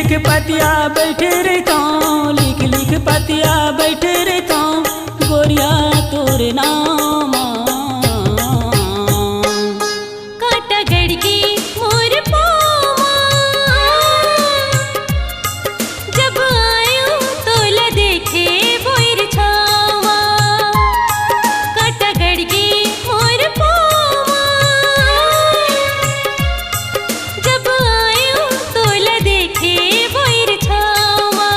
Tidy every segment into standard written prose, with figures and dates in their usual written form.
लिख पतिया बैठे रहता लिख लिख पतिया बैठे रहता गोरिया तोरे नामा काटा गड़गी मोर पावा जब आयो तोला देखे बोर छावा काटा गड़गी मोर पावा जब आयो तोला देखे बोर छावा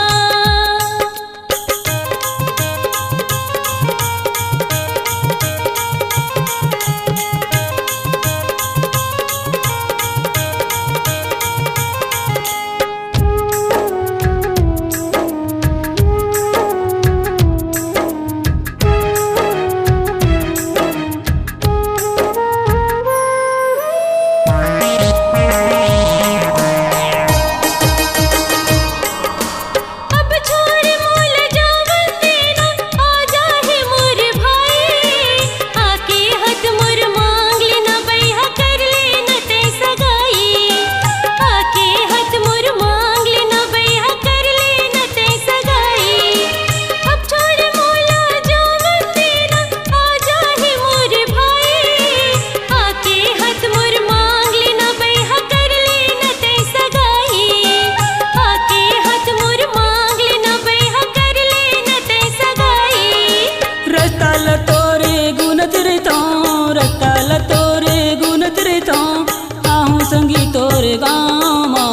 रत्ताल तोरे गुनत रहता आहू संगी तोरे गामा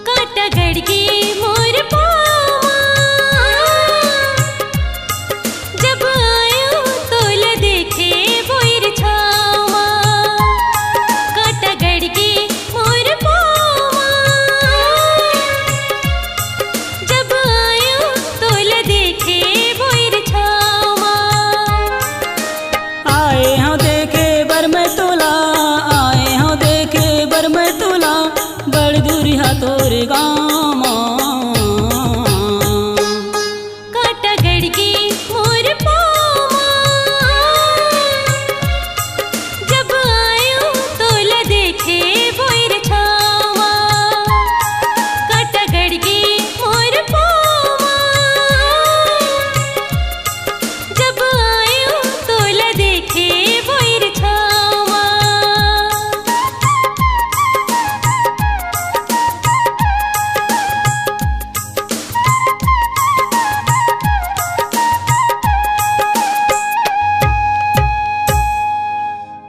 काटा गड़गी मोर पावा जब आयो तोला देखे बोर छावा काटा गड़गी मोर पावा जब आयो तोला देखे बोर छावा आए हाँ देखे बर में तोला आए हाँ देखे बर में तोला बड़ दूरिया तोरे गाँव